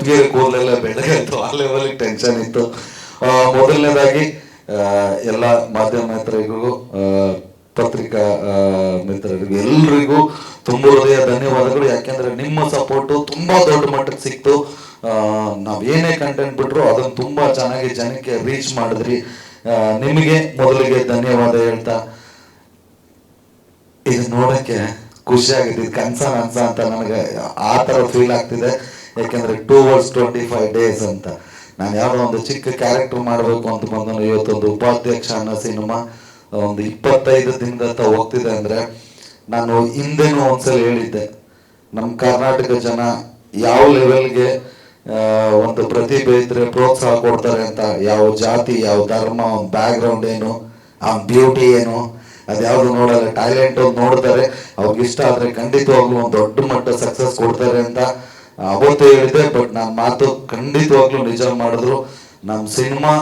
ಸಪ್ತಗಿರಿ ಕೂದಲೆಲ್ಲ ಬೆಳಗಾಯ್ತು, ಆ level tension ಇತ್ತು. ಮೊದಲನೇದಾಗಿ ಎಲ್ಲ ಮಾಧ್ಯಮ ಮಿತ್ರರಿಗೂ ಪತ್ರಿಕಾ ಮಿತ್ರರಿಗೂ ಎಲ್ರಿಗೂ ತುಂಬ ಹೃದಯ ಧನ್ಯವಾದಗಳು. ಯಾಕೆಂದ್ರೆ ನಿಮ್ಮ ಸಪೋರ್ಟು ತುಂಬಾ ದೊಡ್ಡ ಮಟ್ಟಕ್ಕೆ ಸಿಕ್ತು. ನಾವೇನೇ ಕಂಟೆಂಟ್ ಬಿಟ್ರು ಅದನ್ನ ತುಂಬಾ ಚೆನ್ನಾಗಿ ಜನಕ್ಕೆ ರೀಚ್ ಮಾಡಿದ್ರಿ. ನಿಮಗೆ ಮೊದಲಿಗೆ ಧನ್ಯವಾದ ಹೇಳ್ತಾ, ಇದು ನೋಡಕ್ಕೆ ಖುಷಿ ಆಗಿದೆ. ಇದು ಕನ್ಸ ಅಂತ ನನಗೆ ಆ ತರ ಫೀಲ್ ಆಗ್ತಿದೆ. ಯಾಕೆಂದ್ರೆ 2 days ಅಂತ ನಾನು ಯಾವುದೋ ಒಂದು ಚಿಕ್ಕ ಕ್ಯಾರೆಕ್ಟರ್ ಮಾಡಬೇಕು ಅಂತ ಬಂದನು. ಇವತ್ತೊಂದು ಉಪಾಧ್ಯಕ್ಷ ಅನ್ನೋ ಸಿನಿಮಾ ಒಂದು 25 ದಿನದತ್ತ ಹೋಗ್ತಿದೆ ಅಂದ್ರೆ, ನಾನು ಹಿಂದೆನೂ ಒಂದ್ಸಲ ಹೇಳಿದ್ದೆ, ನಮ್ಮ ಕರ್ನಾಟಕ ಜನ ಯಾವ ಲೆವೆಲ್ಗೆ ಒಂದು ಪ್ರತಿಭೆ ಇದ್ರೆ ಪ್ರೋತ್ಸಾಹ ಕೊಡ್ತಾರೆ ಅಂತ. ಯಾವ ಜಾತಿ, ಯಾವ ಧರ್ಮ, ಅವ್ನ ಬ್ಯಾಕ್ ಗ್ರೌಂಡ್ ಏನು, ಅವ್ನ ಬ್ಯೂಟಿ ಏನು, ಅದ್ಯಾವುದು ನೋಡಲ್ಲ. ಟ್ಯಾಲೆಂಟ್ ನೋಡ್ತಾರೆ, ಅವ್ರಿಗೆ ಇಷ್ಟ ಆದ್ರೆ ಖಂಡಿತವಾಗ್ಲೂ ಒಂದು ದೊಡ್ಡ ಮಟ್ಟ ಸಕ್ಸಸ್ ಕೊಡ್ತಾರೆ ಅಂತ ಅವತ್ತು ಹೇಳಿದೆ. ಬಟ್ ನಾನು ಮಾತು ಖಂಡಿತವಾಗ್ಲೂ ನಿಜ ಮಾಡಿದ್ರು. ನಮ್ಮ ಸಿನಿಮಾ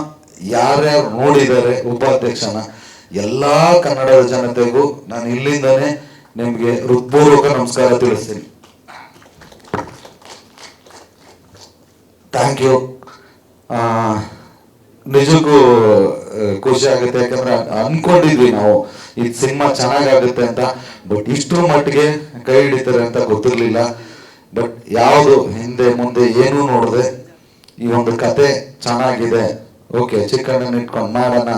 ಯಾರ್ಯಾರು ನೋಡಿದ್ದಾರೆ ಉಪಾಧ್ಯಕ್ಷನ, ಎಲ್ಲಾ ಕನ್ನಡದ ಜನತೆಗೂ ನಾನು ಇಲ್ಲಿಂದನೇ ನಿಮ್ಗೆ ಹೃತ್ಪೂರ್ವಕ ನಮಸ್ಕಾರ ತಿಳಿಸ್ತೀನಿ. Thank you. ನಿಜಕ್ಕೂ ಖುಷಿ ಆಗುತ್ತೆ. ಯಾಕಂದ್ರೆ ಅನ್ಕೊಂಡಿದ್ವಿ ನಾವು ಈ ಸಿನಿಮಾ ಚೆನ್ನಾಗಾಗುತ್ತೆ ಅಂತ, ಬಟ್ ಇಷ್ಟರ ಮಟ್ಟಿಗೆ ಕೈ ಹಿಡಿತಾರೆ ಅಂತ ಗೊತ್ತಿರ್ಲಿಲ್ಲ. ಬಟ್ ಯಾವುದು ಹಿಂದೆ ಮುಂದೆ ಏನೂ ನೋಡದೆ ಈ ಒಂದು ಕತೆ ಚೆನ್ನಾಗಿದೆ, ಓಕೆ ಚಿಕ್ಕಣ್ಣನ ಇಟ್ಕೊಂಡು ಮಾಡೋಣ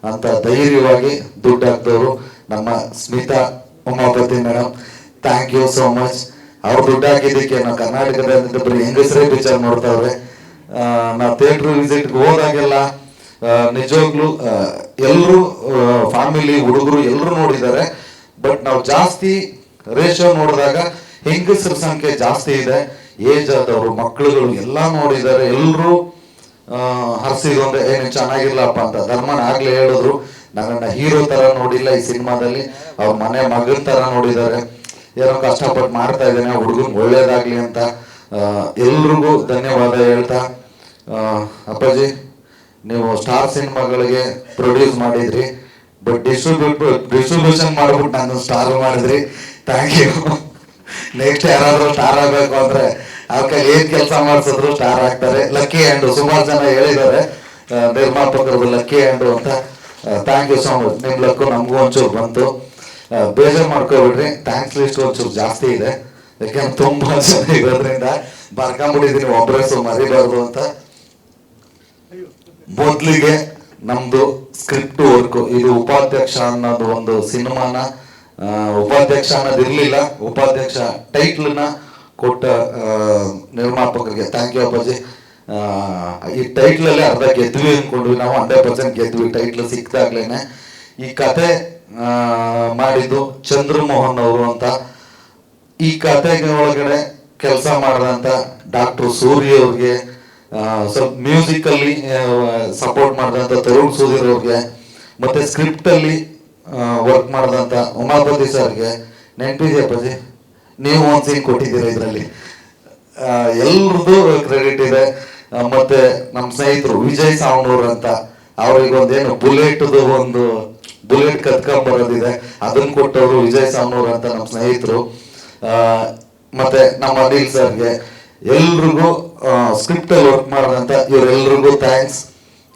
ಅಂತ ಧೈರ್ಯವಾಗಿ ದುಡ್ಡು ಹಾಕ್ದವರು ನಮ್ಮ Smita Umapathi madam. Thank you so much. ಅವ್ರು ದುಡ್ಡು ಹಾಕಿದ್ದಕ್ಕೆ ನಾವು ಕರ್ನಾಟಕದ ಬರೀ ಹೆಂಗಸರೇ ಪಿಕ್ಚರ್ ನೋಡ್ತಾವ್ರೆ. ನಾವು ಥಿಯೇಟರ್ ವಿಸಿಟ್ಗೆ ಹೋದಾಗೆಲ್ಲ ನಿಜವಾಗ್ಲೂ ಎಲ್ಲರೂ ಫ್ಯಾಮಿಲಿ ಹುಡುಗರು ಎಲ್ಲರೂ ನೋಡಿದ್ದಾರೆ. ಬಟ್ ನಾವು ಜಾಸ್ತಿ ರೇಷೋ ನೋಡಿದಾಗ ಹೆಂಗಸರ ಸಂಖ್ಯೆ ಜಾಸ್ತಿ ಇದೆ. ಏಜ್ ಆದವರು, ಮಕ್ಕಳುಗಳು ಎಲ್ಲ ನೋಡಿದ್ದಾರೆ. ಎಲ್ಲರೂ ಹರ್ಸಿಗೊಂದ್ರೆ ಏನು ಚೆನ್ನಾಗಿರ್ಲಪ್ಪ ಅಂತ. ಧರ್ಮನ ಆಗ್ಲೇ ಹೇಳಿದ್ರು, ನನ್ನನ್ನ ಹೀರೋ ತರ ನೋಡಿಲ್ಲ ಈ ಸಿನಿಮಾದಲ್ಲಿ, ಅವ್ರ ಮನೆ ಮಗನ ತರ ನೋಡಿದ್ದಾರೆ. ಏನೋ ಕಷ್ಟಪಟ್ಟು ಮಾಡ್ತಾ ಇದ್ದೇನೆ, ಹುಡುಗನ್ ಒಳ್ಳೇದಾಗ್ಲಿ ಅಂತ ಎಲ್ರಿಗೂ ಧನ್ಯವಾದ ಹೇಳ್ತಾ, ಅಪ್ಪಾಜಿ ನೀವು ಸ್ಟಾರ್ ಸಿನಿಮಾಗಳಿಗೆ ಪ್ರೊಡ್ಯೂಸ್ ಮಾಡಿದ್ರಿ, ಬಟ್ ಡಿಸ್ಟ್ರಿಬ್ಯೂಷನ್ ಮಾಡ್ಬಿಟ್ಟು ನಾನು ಸ್ಟಾರ್ ಮಾಡಿದ್ರಿ. Thank you. ನೆಕ್ಸ್ಟ್ ಯಾರಾದ್ರೂ ಸ್ಟಾರ್ ಆಗ್ಬೇಕು ಅಂದ್ರೆ ಅವ್ರ ಏನ್ ಕೆಲಸ ಮಾಡಿಸಿದ್ರು ಸ್ಟಾರ್ ಆಗ್ತಾರೆ. ಲಕ್ಕಿ ಹ್ಯಾಂಡು ಸುಮಾರು ಜನ ಹೇಳಿದ್ದಾರೆ ನಿರ್ಮಾಪಕರದು ಲಕ್ಕಿ ಹ್ಯಾಂಡು ಅಂತ. Thank you so much. ನಿಮ್ ಲಕ್ಕು ನಮಗೂ ಒಂಚೂರು ಬಂತು, ಬೇಜಾರು ಮಾಡ್ಕೊಬಿಡ್ರಿ. ಥ್ಯಾಂಕ್ಸ್ ಲಿಸ್ಟ್ ಒಂಚೂರು ಜಾಸ್ತಿ ಇದೆ, ಯಾಕೆಂದ್ರೆ ತುಂಬಾ ಜನ ಇರೋದ್ರಿಂದ ಬರ್ಕೊಂಡ್ಬಿಟ್ಟಿದೀನಿ, ಒಬ್ಬರೇ ಮರಿಬಾರ್ದು ಅಂತ. ಮೊದ್ಲಿಗೆ ನಮ್ದು ಸ್ಕ್ರಿಪ್ಟ್ ವರ್ಕ್, ಇದು ಉಪಾಧ್ಯಕ್ಷ ಅನ್ನೋದು ಒಂದು ಸಿನಿಮಾನ ಉಪಾಧ್ಯಕ್ಷ ಅನ್ನೋದು ಇರ್ಲಿಲ್ಲ, ಉಪಾಧ್ಯಕ್ಷ ಟೈಟ್ಲ್ನ ಕೊಟ್ಟ ನಿರ್ಮಾಪಕರಿಗೆ ಥ್ಯಾಂಕ್ ಯು ಅಪ್ಪಾಜಿ. ಈ ಟೈಟ್ಲ್ ಅಲ್ಲೇ ಅರ್ಧ ಗೆದ್ವಿ ಅನ್ಕೊಂಡ್ವಿ ನಾವು, 100% ಗೆದ್ವಿ ಟೈಟ್ಲ್ ಸಿಕ್ತಾಗ್ಲೇನೆ. ಈ ಕತೆ ಮಾಡಿದ್ದು ಚಂದ್ರಮೋಹನ್ ಅವರು ಅಂತ. ಈ ಕತೆಗೆ ಒಳಗಡೆ ಕೆಲಸ ಮಾಡಿದಂತ ಡಾಕ್ಟರ್ ಸೂರ್ಯ ಅವ್ರಿಗೆ, ಸ್ವಲ್ಪ ಮ್ಯೂಸಿಕಲ್ಲಿ ಸಪೋರ್ಟ್ ಮಾಡಿದಂತ ತರುಣ್ ಸುಧೀರ್ ಅವ್ರಿಗೆ, ಮತ್ತೆ ಸ್ಕ್ರಿಪ್ಟ್ ಅಲ್ಲಿ ವರ್ಕ್ ಮಾಡಿದಂತ ಉಮಾಪತಿ ಸರ್ಗೆ. ನೆನಪಿದೆ ಅಪ್ಪಾಜಿ, ನೀವು ಒಂದು ಸೀನ್ ಕೊಟ್ಟಿದ್ದೀರ ಇದರಲ್ಲಿ, ಎಲ್ರದ್ದು ಕ್ರೆಡಿಟ್ ಇದೆ. ಮತ್ತೆ ನಮ್ಮ ಸ್ನೇಹಿತರು ವಿಜಯ್ ಸಾವನೂರ್ ಅಂತ, ಅವ್ರಿಗೊಂದೇನು ಒಂದು ಬುಲೆಟ್ ಕತ್ಕೊಂಡ್ಬರೋದಿದೆ, ಅದನ್ನ ಕೊಟ್ಟವರು ವಿಜಯ್ ಸಾವನೂರ್ ಅಂತ ನಮ್ಮ ಸ್ನೇಹಿತರು. ಮತ್ತೆ ನಮ್ಮ ಅನಿಲ್ ಸರ್ಗೆ, ಎಲ್ರಿಗೂ ಸ್ಕ್ರಿಪ್ಟ್ ಅಲ್ಲಿ ವರ್ಕ್ ಮಾಡಿದಂತ ಇವರೆಲ್ರಿಗೂ ಥ್ಯಾಂಕ್ಸ್.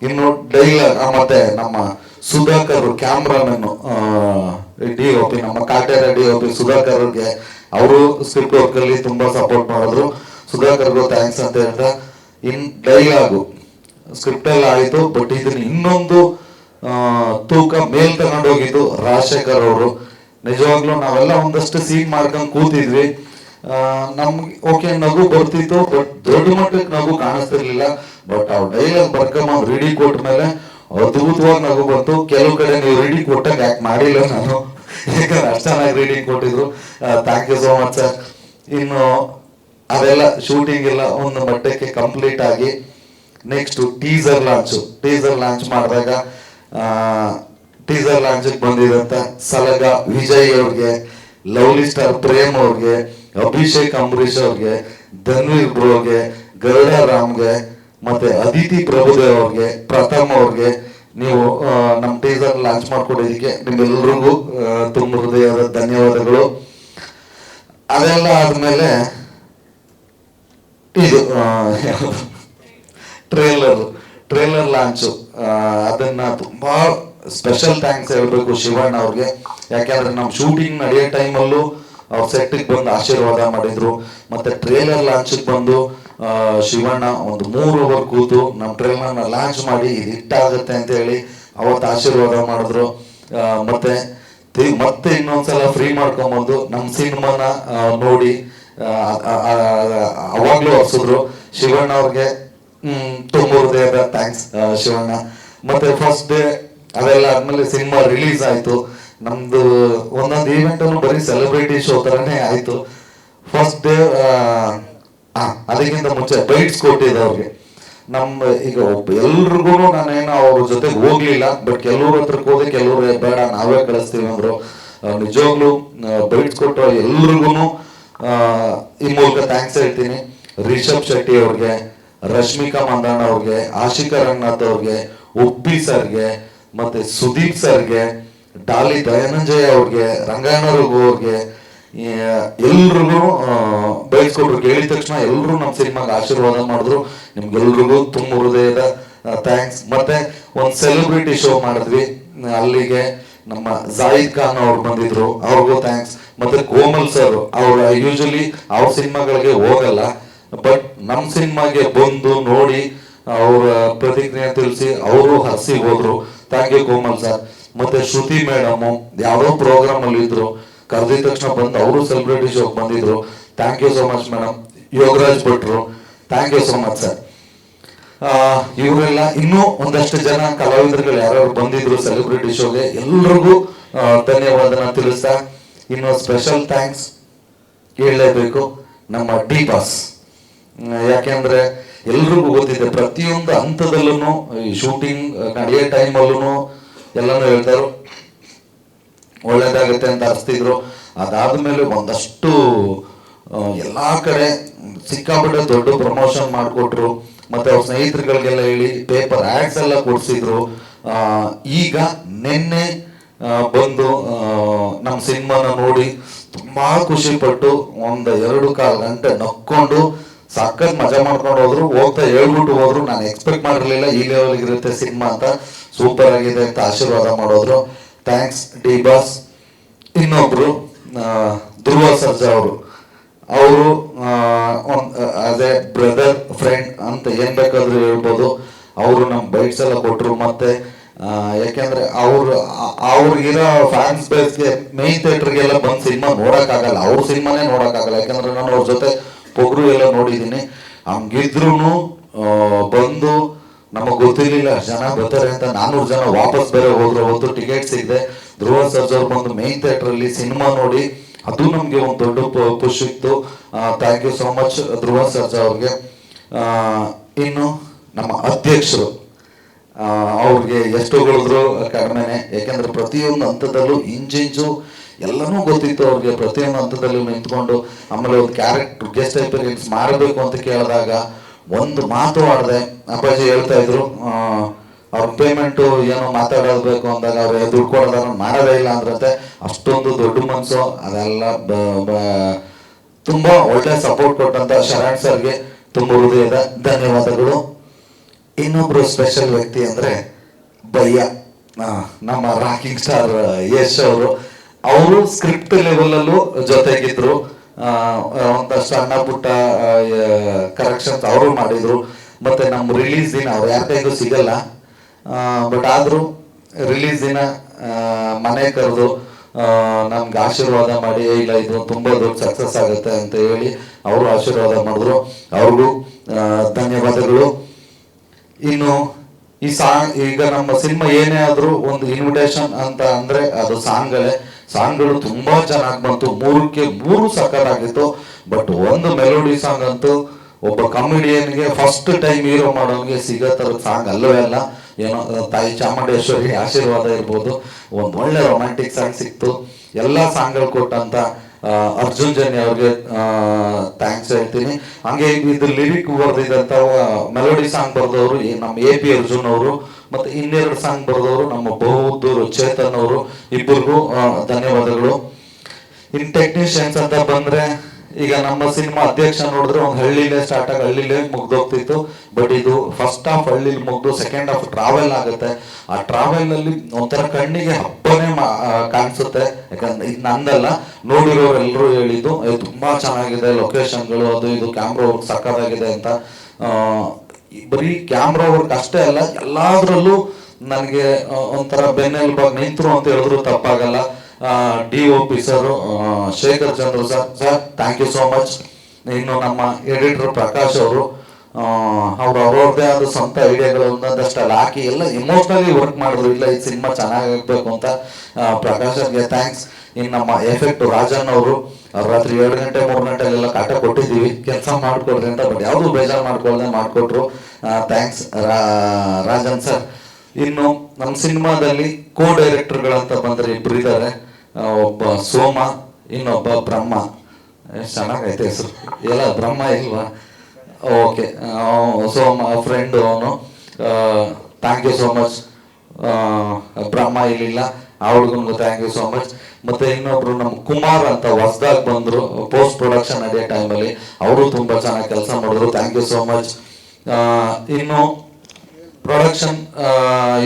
ಇನ್ನು ಡೈಲಾಗ್ ಮತ್ತೆ ನಮ್ಮ ಸುಧಾಕರ್ ಕ್ಯಾಮ್ರಾಮನ್ DOP, ನಮ್ಮ ಕಾಟೇರ DOP ಸುಧಾಕರ್ ಅವ್ರಿಗೆ, ಅವರು ಸ್ಕ್ರಿಪ್ಟ್ ವರ್ಕ್ ಅಲ್ಲಿ ತುಂಬಾ ಸಪೋರ್ಟ್ ಮಾಡಿದ್ರು. ಸುಧಾಕರ್ಗೂ ಥ್ಯಾಂಕ್ಸ್ ಅಂತ ಹೇಳ್ತಾ, ಇನ್ ಡೈಲಾಗು ಸ್ಕ್ರಿಪ್ಟ್ ಎಲ್ಲ ಆಯ್ತು, ಬಟ್ ಇದನ್ನ ಇನ್ನೊಂದು ತೂಕ ಮೇಲ್ ತಗೊಂಡೋಗಿದ್ದು ರಾಜಶೇಖರ್ ಅವರು. ನಿಜವಾಗ್ಲೂ ನಾವೆಲ್ಲ ಒಂದಷ್ಟು ಸೀನ್ ಮಾಡ್ಕೊಂಡು ಕೂತಿದ್ವಿ, ನಮ್ಗೆ ಓಕೆ ನಗು ಬರ್ತಿತ್ತು, ಬಟ್ ದೊಡ್ಡ ಮಟ್ಟಕ್ಕೆ ನಗು ಕಾಣಿಸ್ತಿರ್ಲಿಲ್ಲ. ಬಟ್ ಅವ್ರು ಡೈಲಾಗ್ ಬರ್ಕೊಂಬಂದು ರೆಡಿ ಕೊಟ್ಟ ಮೇಲೆ ಅದ್ಭುತವಾಗಿ ನಗು ಬಂತು. ಕೆಲವು ಕಡೆ ನೀವು ರೀಡಿಂಗ್ ಕೊಟ್ಟಾಗ ಯಾಕೆ ಮಾಡಿಲ್ಲ ನಾನು, ಯಾಕಂದ್ರೆ ಅಷ್ಟು ಚೆನ್ನಾಗಿ ರೀಡಿಂಗ್ ಕೊಟ್ಟಿದ್ರು. Thank you so much sir. ಇನ್ನು ಅದೆಲ್ಲ ಶೂಟಿಂಗ್ ಎಲ್ಲ ಒಂದು ಮಟ್ಟಕ್ಕೆ ಕಂಪ್ಲೀಟ್ ಆಗಿ ನೆಕ್ಸ್ಟ್ ಟೀಸರ್ ಲಾಂಚ್ ಮಾಡಿದಾಗ ಟೀಸರ್ ಲಾಂಚ್ ಬಂದಿದಂತ ಸಲಗ ವಿಜಯ್ ಅವ್ರಿಗೆ, ಲವ್ಲಿ ಸ್ಟಾರ್ ಪ್ರೇಮ್ ಅವ್ರಿಗೆ, ಅಭಿಷೇಕ್ ಅಂಬರೀಶ್ ಅವ್ರಿಗೆ, ಧನ್ವೀರ್ ಬ್ರೋಗೆ, ಗರುಡ ರಾಮ್ಗೆ, ಮತ್ತೆ ಅದಿತಿ ಪ್ರಭುದೇವ್ ಅವ್ರಿಗೆ, ಪ್ರಥಮ್ ಅವ್ರಿಗೆ, ನೀವು ನಮ್ಮ ಟೀಸರ್ ಲಾಂಚ್ ಮಾಡ್ಕೊಡೋದಕ್ಕೆ ನಿಮ್ಮೆಲ್ರಿಗೂ ತುಂಬ ಹೃದಯದ ಧನ್ಯವಾದಗಳು. ಅದೆಲ್ಲ ಆದ್ಮೇಲೆ ಇದು ಟ್ರೇಲರ್ ಟ್ರೇಲರ್ ಲಾಂಚು, ಅದನ್ನ ತುಂಬಾ ಸ್ಪೆಷಲ್ ಥ್ಯಾಂಕ್ಸ್ ಹೇಳ್ಬೇಕು ಶಿವಣ್ಣ ಅವ್ರಿಗೆ. ಯಾಕೆಂದ್ರೆ ನಮ್ಮ ಶೂಟಿಂಗ್ ನಡೆಯೋ ಟೈಮಲ್ಲೂ ಅವ್ರ ಸೆಟ್ಟಿಗೆ ಬಂದು ಆಶೀರ್ವಾದ ಮಾಡಿದ್ರು. ಮತ್ತೆ ಟ್ರೇಲರ್ ಲಾಂಚಿಗೆ ಬಂದು ಶಿವಣ್ಣ ಒಂದು 3 ಅವರ್ ಕೂತು ನಮ್ಮ ಟ್ರೇಲರ್ನ ಲಾಂಚ್ ಮಾಡಿ ಇದು ಹಿಟ್ಟಾಗುತ್ತೆ ಅಂತ ಹೇಳಿ ಅವತ್ತು ಆಶೀರ್ವಾದ ಮಾಡಿದ್ರು. ಮತ್ತೆ ಮತ್ತೆ ಇನ್ನೊಂದ್ಸಲ ಫ್ರೀ ಮಾಡ್ಕೊಂಬಂದು ನಮ್ಮ ಸಿನಿಮಾನ ನೋಡಿ ಅವಾಗ್ಲೂ ಹರ್ಸಿದ್ರು. ಶಿವಣ್ಣ ಅವ್ರಿಗೆ ತುಂಬ ಹೃದಯದ ಥ್ಯಾಂಕ್ಸ್ ಶಿವಣ್ಣ. ಮತ್ತೆ ಫಸ್ಟ್ ಡೇ ಅದೆಲ್ಲ ಆದ್ಮೇಲೆ ಸಿನಿಮಾ ರಿಲೀಸ್ ಆಯ್ತು. ನಮ್ದು ಒಂದೊಂದು ಈವೆಂಟ್ ಅನ್ನು ಬರೀ ಸೆಲೆಬ್ರಿಟಿ ಶೋ ತರನೇ ಆಯ್ತು. ಫಸ್ಟ್ ಡೇ ಅದಕ್ಕಿಂತ ಮುಂಚೆ ಬೈಟ್ಸ್ ಕೊಟ್ಟಿದ್ದೆ ಅವ್ರಿಗೆ. ನಮ್ಮ ಈಗ ಎಲ್ರಿಗೂ ನಾನೇನು ಅವ್ರ ಜೊತೆಗೆ ಹೋಗ್ಲಿಲ್ಲ, ಬಟ್ ಕೆಲವ್ರ ಹತ್ರಕ್ಕೆ ಹೋದೆ, ಕೆಲವ್ರು ಬೇಡ ನಾವೇ ಕಳಿಸ್ತೀವಿ ಅಂದ್ರು. ನಿಜವಾಗ್ಲೂ ಬೈಟ್ಸ್ ಕೊಟ್ಟು ಎಲ್ರಿಗೂ ಈ ಮೂಲಕ ಥ್ಯಾಂಕ್ಸ್ ಹೇಳ್ತೀನಿ. ರಿಷಬ್ ಶೆಟ್ಟಿ ಅವ್ರಿಗೆ, ರಶ್ಮಿಕಾ ಮಂದಣ್ಣ ಅವ್ರಿಗೆ, ಆಶಿಕಾ ರಂಗನಾಥ್ ಅವ್ರಿಗೆ, ಉಪ್ಪಿ ಸರ್ಗೆ, ಮತ್ತೆ ಸುದೀಪ್ ಸರ್ಗೆ, ಡಾಲಿ ದಯಾನಂಜಯ ಅವ್ರಿಗೆ, ರಂಗಾಯಣ ರಘು ಅವ್ರಿಗೆ, ಎಲ್ರಿಗೂ ಬಯಸ್ಕೊಟ್ರು. ಕೇಳಿದ ತಕ್ಷಣ ಎಲ್ರು ನಮ್ಮ ಸಿನಿಮಾಗೆ ಆಶೀರ್ವಾದ ಮಾಡಿದ್ರು. ನಿಮ್ಗೆಲ್ರಿಗೂ ತುಂಬ ಹೃದಯದ ಥ್ಯಾಂಕ್ಸ್. ಮತ್ತೆ ಒಂದು ಸೆಲೆಬ್ರಿಟಿ ಶೋ ಮಾಡಿದ್ವಿ, ಅಲ್ಲಿಗೆ ನಮ್ಮ ಜಾಹಿದ್ ಖಾನ್ ಅವ್ರು ಬಂದಿದ್ರು, ಅವ್ರಿಗೂ ಥ್ಯಾಂಕ್ಸ್. ಮತ್ತೆ ಕೋಮಲ್ ಸರ್, ಅವ್ರು ಯೂಶಲಿ ಅವ್ರ ಸಿನಿಮಾಗಳಿಗೆ ಹೋಗಲ್ಲ, ಬಟ್ ನಮ್ಮ ಸಿನಿಮಾಗೆ ಬಂದು ನೋಡಿ ಅವ್ರ ಪ್ರತಿಕ್ರಿಯೆ ತಿಳಿಸಿ ಅವರು ಹರಿಸಿ ಹೋದ್ರು. Thank you Komal sir. ಮತ್ತೆ ಶ್ರುತಿ ಮೇಡಮ್ ಯಾವ್ದೋ ಪ್ರೋಗ್ರಾಮ್ ಅಲ್ಲಿ ಇದ್ರು, ಕರೆದಿದ ತಕ್ಷಣ ಬಂದು ಅವರು ಸೆಲೆಬ್ರಿಟಿ ಶೋಗೆ ಬಂದಿದ್ರು. Thank you so much madam. Yogaraj ಭಟ್ರು, thank you so much sir. ಇವರೆಲ್ಲ ಇನ್ನೂ ಒಂದಷ್ಟು ಜನ ಕಲಾವಿದರುಗಳು ಯಾರ್ಯಾರು ಬಂದಿದ್ರು ಸೆಲೆಬ್ರಿಟಿ ಶೋಗೆ, ಎಲ್ರಿಗೂ ಧನ್ಯವಾದನ ತಿಳಿಸ್ತಾ ಇನ್ನು ಸ್ಪೆಷಲ್ ಥ್ಯಾಂಕ್ಸ್ ಹೇಳಲೇಬೇಕು ನಮ್ಮ ಡಿ ಬಾಸ್. ಯಾಕೆಂದ್ರೆ ಎಲ್ರಿಗೂ ಗೊತ್ತಿದೆ, ಪ್ರತಿಯೊಂದು ಹಂತದಲ್ಲೂ ಈ ಶೂಟಿಂಗ್ ನಡೆಯೋ ಟೈಮಲ್ಲೂ ಎಲ್ಲಾನು ಹೇಳ್ತಾರು ಒಳ್ಳೇದಾಗುತ್ತೆ ಅಂತ ಅರ್ಸ್ತಿದ್ರು. ಅದಾದ್ಮೇಲೆ ಒಂದಷ್ಟು ಎಲ್ಲಾ ಕಡೆ ಸಿಕ್ಕಾಪಟ್ಟೆ ದೊಡ್ಡ ಪ್ರಮೋಷನ್ ಮಾಡಿಕೊಟ್ರು. ಮತ್ತೆ ಅವ್ರ ಸ್ನೇಹಿತರುಗಳಿಗೆಲ್ಲ ಹೇಳಿ ಪೇಪರ್ ಆಡ್ಸ್ ಎಲ್ಲ ಕೊಡ್ಸಿದ್ರು. ಈಗ ನಿನ್ನೆ ಬಂದು ನಮ್ಮ ಸಿನಿಮಾನ ನೋಡಿ ತುಂಬಾ ಖುಷಿ ಪಟ್ಟು 1-2 ಗಂಟೆ ನಕ್ಕೊಂಡು ಸಖತ್ ಮಜಾ ಮಾಡ್ಕೊಂಡು ಹೋದ್ರು. ಹೋಗ್ತಾ ಹೇಳ್ಬಿಟ್ಟು ಹೋದ್ರು, ನಾನು ಎಕ್ಸ್ಪೆಕ್ಟ್ ಮಾಡಿರ್ಲಿಲ್ಲ ಈ ಲೆವೆಲ್ಗೆ ಇರುತ್ತೆ ಸಿನಿಮಾ ಅಂತ, ಸೂಪರ್ ಆಗಿದೆ ಅಂತ ಆಶೀರ್ವಾದ ಮಾಡೋದ್ರು. Thanks D boss. ಇನ್ನೊಬ್ರು ಧ್ರುವ ಸರ್ಜಾ ಅವರು ಆಸ್ ಎ ಬ್ರದರ್ ಫ್ರೆಂಡ್ ಅಂತ ಏನ್ ಬೇಕಾದ್ರೂ ಹೇಳ್ಬೋದು. ಅವರು ನಮ್ ಬೈಟ್ಸ್ ಎಲ್ಲ ಕೊಟ್ರು. ಮತ್ತೆ ಯಾಕೆಂದ್ರೆ ಅವ್ರಿಗಿರೋ ಫ್ಯಾನ್ಸ್ ಬೇಸ್ಗೆ ಮೇನ್ ಥಿಯೇಟರ್ಗೆಲ್ಲ ಬಂದು ಸಿನಿಮಾ ನೋಡಕ್ಕಾಗಲ್ಲ, ಅವ್ರ ಸಿನಿಮಾನೇ ನೋಡಕ್ಕಾಗಲ್ಲ. ಯಾಕಂದ್ರೆ ನಾನು ಅವ್ರ ಜೊತೆ ಪೊಗರು ಎಲ್ಲ ನೋಡಿದ್ದೀನಿ. ಹಂಗಿದ್ರು ಬಂದು ನಮಗ್ ಗೊತ್ತಿರ್ಲಿಲ್ಲ ಜನ ಬರ್ತಾರೆ ಅಂತ, 400 ಜನ ವಾಪಸ್ ಬೇರೆ ಹೋದ್ರು. ಅವತ್ತು ಟಿಕೆಟ್ ಸಿಗದೆ ಧ್ರುವ ಸರ್ಜಾ ಅವ್ರು ಬಂದು ಮೇನ್ ಥಿಯೇಟರ್ ಅಲ್ಲಿ ಸಿನಿಮಾ ನೋಡಿ, ಅದು ನಮ್ಗೆ ಒಂದು ದೊಡ್ಡ ಪುಷ್ ಇತ್ತು. Thank you so much Dhruva Sarja ಅವ್ರಿಗೆ. ಇನ್ನು ನಮ್ಮ ಅಧ್ಯಕ್ಷರು, ಅವ್ರಿಗೆ ಎಷ್ಟು ಹೊಗಳಿದ್ರು ಕಡಿಮೆನೆ. ಯಾಕೆಂದ್ರೆ ಪ್ರತಿಯೊಂದು ಹಂತದಲ್ಲೂ ಇಂಚು ಎಲ್ಲನೂ ಗೊತ್ತಿತ್ತು ಅವ್ರಿಗೆ. ಪ್ರತಿಯೊಂದು ಹಂತದಲ್ಲೂ ನಿಂತ್ಕೊಂಡು, ಆಮೇಲೆ ಒಂದು ಕ್ಯಾರೆಕ್ಟರ್ ಗೆಸ್ಟ್ ಅಪಿಯರೆನ್ಸ್ ಮಾಡಬೇಕು ಅಂತ ಕೇಳಿದಾಗ ಒಂದು ಮಾತು ಆಡದೆ ಅಪ್ಪಾಜಿ ಹೇಳ್ತಾ ಇದ್ರು, ಅವ್ರ ಪೇಮೆಂಟು ಏನೋ ಮಾತಾಡಬೇಕು ಅಂದಾಗ ಅವ್ರು ದುಡ್ಡು ಕೊಡೋದಾರ ಮಾಡೋದೇ ಇಲ್ಲ ಅಂದ್ರಂತೆ. ಅಷ್ಟೊಂದು ದೊಡ್ಡ ಮನಸ್ಸು. ಅದೆಲ್ಲ ತುಂಬಾ ಒಳ್ಳೆ ಸಪೋರ್ಟ್ ಕೊಟ್ಟಂತ ಶರಣ್ ಸರ್ಗೆ ತುಂಬ ಹೃದಯದ ಧನ್ಯವಾದಗಳು. ಇನ್ನೊಬ್ರು ಸ್ಪೆಷಲ್ ವ್ಯಕ್ತಿ ಅಂದ್ರೆ ಭಯ್ಯ, ನಮ್ಮ ರಾಕಿಂಗ್ ಸ್ಟಾರ್ ಯಶ್ ಅವರು ಸ್ಕ್ರಿಪ್ಟ್ ಲೆವೆಲ್ ಅಲ್ಲೂ ಜೊತೆಗಿದ್ರು. ಒಂದಷ್ಟು ಸಣ್ಣ ಪುಟ್ಟ ಕರೆಕ್ಷನ್ಸ್ ಅವರು ಮಾಡಿದ್ರು. ಮತ್ತೆ ನಮ್ಮ ರಿಲೀಸ್ ದಿನ ಅವ್ರು ಯಾರ ಕೈಗೂ ಸಿಗಲ್ಲ, ಬಟ್ ಆದ್ರೂ ರಿಲೀಸ್ ದಿನ ಮನೆ ಕರೆದು ನಮ್ಗೆ ಆಶೀರ್ವಾದ ಮಾಡಿ, ಇಲ್ಲ ಇದು ತುಂಬಾ ದೊಡ್ಡ ಸಕ್ಸಸ್ ಆಗುತ್ತೆ ಅಂತ ಹೇಳಿ ಅವರು ಆಶೀರ್ವಾದ ಮಾಡಿದ್ರು. ಅವ್ರಿಗೂ ಧನ್ಯವಾದಗಳು. ಇನ್ನು ಈ ಸಾಂಗ್, ಈಗ ನಮ್ಮ ಸಿನಿಮಾ ಏನೇ ಆದ್ರೂ ಒಂದು ಇನ್ವಿಟೇಷನ್ ಅಂತ ಅಂದ್ರೆ ಅದು ಸಾಂಗ್ಗಳು ತುಂಬಾ ಚೆನ್ನಾಗಿ ಬಂತು. 3ಕ್ಕೆ 3 ಸಕ್ಕತ್ತಾಗಿತ್ತು. ಬಟ್ ಒಂದು ಮೆಲೋಡಿ ಸಾಂಗ್ ಅಂತೂ ಒಬ್ಬ ಕಾಮಿಡಿಯನ್ಗೆ ಫಸ್ಟ್ ಟೈಮ್ ಹೀರೋ ಮಾಡೋನ್ಗೆ ಸಿಗೋ ಥರದ ಸಾಂಗ್ ಅಲ್ಲವೇ ಅಲ್ಲ. ಏನೋ ತಾಯಿ ಚಾಮುಂಡೇಶ್ವರಿ ಆಶೀರ್ವಾದ ಇರ್ಬೋದು, ಒಂದು ಒಳ್ಳೆ ರೊಮ್ಯಾಂಟಿಕ್ ಸಾಂಗ್ ಸಿಕ್ತು. ಎಲ್ಲ ಸಾಂಗ್ಗಳು ಕೊಟ್ಟಂತ ಅರ್ಜುನ್ ಜನ್ಯ ಅವ್ರಿಗೆ ಥ್ಯಾಂಕ್ಸ್ ಹೇಳ್ತೀನಿ. ಹಂಗೆ ಇದು ಲಿರಿಕ್ ಬರ್ದಿದ್ದಂತ ಮೆಲೋಡಿ ಸಾಂಗ್ ಬರ್ದವರು ನಮ್ಮ AP ಅರ್ಜುನ್ ಅವರು, ಮತ್ತೆ ಇನ್ನೆರಡು ಸಾಂಗ್ ಬರ್ದವರು ನಮ್ಮ ಬಹುದ್ದೂರು ಚೇತನ್ ಅವರು, ಇಬ್ಬರಿಗೂ ಧನ್ಯವಾದಗಳು. ಇನ್ ಟೆಕ್ನಿಷಿಯನ್ಸ್ ಅಂತ ಬಂದ್ರೆ ಈಗ ನಮ್ಮ ಸಿನಿಮಾ ಅಧ್ಯಕ್ಷ ನೋಡಿದ್ರೆ ಒಂದು ಹಳ್ಳಿಲೇ ಸ್ಟಾರ್ಟ್ ಆಗಿ ಹಳ್ಳಿಲೇ ಮುಗ್ದೋಗ್ತಿತ್ತು. ಬಟ್ ಇದು ಫಸ್ಟ್ ಹಾಫ್ ಹಳ್ಳಿಲಿ ಮುಗ್ದು ಸೆಕೆಂಡ್ ಹಾಫ್ ಟ್ರಾವೆಲ್ ಆಗುತ್ತೆ. ಆ ಟ್ರಾವೆಲ್ ಅಲ್ಲಿ ಒಂಥರ ಕಣ್ಣಿಗೆ ಹಬ್ಬನೇ ಕಾಣಿಸುತ್ತೆ. ಯಾಕಂದ್ರೆ ಇದು ನಂದಲ್ಲ, ನೋಡಿರೋರೆಲ್ಲರೂ ಹೇಳಿದ್ದು ತುಂಬಾ ಚೆನ್ನಾಗಿದೆ, ಲೊಕೇಶನ್ಗಳು ಅದು ಇದು ಕ್ಯಾಮ್ರಾ ವರ್ಕ್ ಸಕ್ಕತ್ತಾಗಿದೆ ಅಂತ. ಬರೀ ಕ್ಯಾಮ್ರಾ ವರ್ಕ್ ಅಷ್ಟೇ ಅಲ್ಲ, ಎಲ್ಲಾದ್ರಲ್ಲೂ ನನಗೆ ಒಂಥರ ಬೆನ್ನೆಲುಬಾಗಿ ನಿಂತರು ಅಂತ ಹೇಳಿದ್ರು ತಪ್ಪಾಗಲ್ಲ. DOP sir, Shekhar Chandra sir thank you so much. ಇನ್ನು ನಮ್ಮ ಎಡಿಟರ್ ಪ್ರಕಾಶ್ ಅವರು ಅವ್ರವ್ರದ್ದೇ ಆದ ಸ್ವಂತ ಐಡಿಯಾಗಳು ಒಂದೊಂದಷ್ಟಲ್ಲಿ ಹಾಕಿ ಎಲ್ಲ ಇಮೋಷನಲಿ ವರ್ಕ್ ಮಾಡಿದ್ರು. ಇಲ್ಲ ಈ ಸಿನಿಮಾ ಚೆನ್ನಾಗಿರ್ಬೇಕು ಅಂತ ಪ್ರಕಾಶ್ಗೆ ಥ್ಯಾಂಕ್ಸ್. ಇನ್ನು ನಮ್ಮ ಎಫೆಕ್ಟ್ ರಾಜನ್ ಅವರು ರಾತ್ರಿ 2 ಗಂಟೆ 3 ಗಂಟೆಲೆಲ್ಲ ಕಾಟ ಕೊಟ್ಟಿದ್ದೀವಿ ಕೆಲಸ ಮಾಡ್ಕೊಡ್ರಿ ಅಂತ, ಬಟ್ ಯಾವುದು ಬೇಜಾರು ಮಾಡ್ಕೊಳ್ದೆ ಮಾಡಿಕೊಟ್ರು. Thanks Rajan sir. ಇನ್ನು ನಮ್ಮ ಸಿನಿಮಾದಲ್ಲಿ ಡೈರೆಕ್ಟರ್ಗಳಂತ ಬಂದ್ರೆ ಇಬ್ರು ಇದ್ದಾರೆ. ಒಬ್ಬ ಸೋಮ, ಇನ್ನೊಬ್ಬ ಬ್ರಹ್ಮ. ಎಷ್ಟು ಚೆನ್ನಾಗೈತೆ ಹೆಸರು. ಎಲ್ಲ ಬ್ರಹ್ಮ ಇಲ್ವಾ? ಓಕೆ, ಸೋಮ ಫ್ರೆಂಡ್ ಅವನು. Thank you so much. Brahma ಇಲ್ಲಿಲ್ಲ, ಅವ್ರಿಗೂ ಥ್ಯಾಂಕ್ ಯು ಸೋ ಮಚ್. ಮತ್ತೆ ಇನ್ನೊಬ್ರು ನಮ್ಮ ಕುಮಾರ್ ಅಂತ ಹೊಸದಾಗಿ ಬಂದ್ರು ಪೋಸ್ಟ್ ಪ್ರೊಡಕ್ಷನ್ ನಡೆಯೋ ಟೈಮಲ್ಲಿ, ಅವರು ತುಂಬಾ ಚೆನ್ನಾಗಿ ಕೆಲಸ ಮಾಡಿದ್ರು. Thank you so much. ಇನ್ನು ಪ್ರೊಡಕ್ಷನ್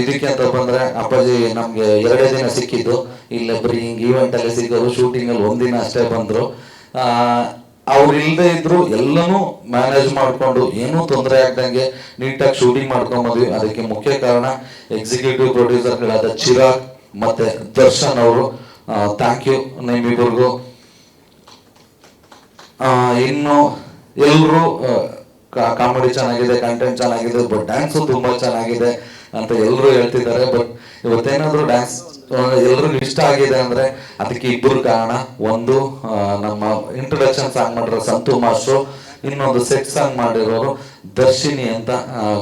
ಇದಕ್ಕೆ ಅಂತ ಬಂದ್ರೆ ಅಪ್ಪಾಜಿ ನಮ್ಗೆ 2 ದಿನ ಸಿಕ್ಕಿದ್ದು. ಇಲ್ಲ ಬರೀ ಹಿಂಗ್ ಈವೆಂಟ್ ಅಲ್ಲಿ ಸಿಗೋರು, ಶೂಟಿಂಗ್ ಅಲ್ಲಿ 1 ದಿನ ಅಷ್ಟೇ ಬಂದ್ರು. ಅವ್ರು ಇಲ್ಲದೆ ಇದ್ರು ಎಲ್ಲನೂ ಮ್ಯಾನೇಜ್ ಮಾಡ್ಕೊಂಡು ಏನೂ ತೊಂದರೆ ಆಗ್ದಂಗೆ ನೀಟಾಗಿ ಶೂಟಿಂಗ್ ಮಾಡ್ಕೊಂಡ್ಬಂದ್ವಿ. ಅದಕ್ಕೆ ಮುಖ್ಯ ಕಾರಣ ಎಕ್ಸಿಕ್ಯೂಟಿವ್ ಪ್ರೊಡ್ಯೂಸರ್ಗಳಾದ ಚಿರಾಗ್ ಮತ್ತೆ ದರ್ಶನ್ ಅವರು. ಥ್ಯಾಂಕ್ ಯು ನಿಮ್ಮಿಬ್ಬರಿಗೂ. ಇನ್ನು ಎಲ್ರು ಕಾಮಿಡಿ ಚೆನ್ನಾಗಿದೆ, ಕಂಟೆಂಟ್ ಚೆನ್ನಾಗಿದೆ, ಬಟ್ ಡ್ಯಾನ್ಸು ತುಂಬಾ ಚೆನ್ನಾಗಿದೆ ಅಂತ ಎಲ್ಲರೂ ಹೇಳ್ತಿದ್ದಾರೆ. ಬಟ್ ಇವತ್ತೇನಾದ್ರು ಡ್ಯಾನ್ಸ್ ಎಲ್ರಿಗೂ ಇಷ್ಟ ಆಗಿದೆ ಅಂದ್ರೆ ಅದಕ್ಕೆ ಇಬ್ಬರು ಕಾರಣ. ಒಂದು ನಮ್ಮ ಇಂಟ್ರೊಡಕ್ಷನ್ ಸಾಂಗ್ ಮಾಡಿರೋ ಸಂತು ಮಾಸ್ಟ್ರು, ಇನ್ನೊಂದು ಸೆಟ್ ಸಾಂಗ್ ಮಾಡಿರೋರು ದರ್ಶಿನಿ ಅಂತ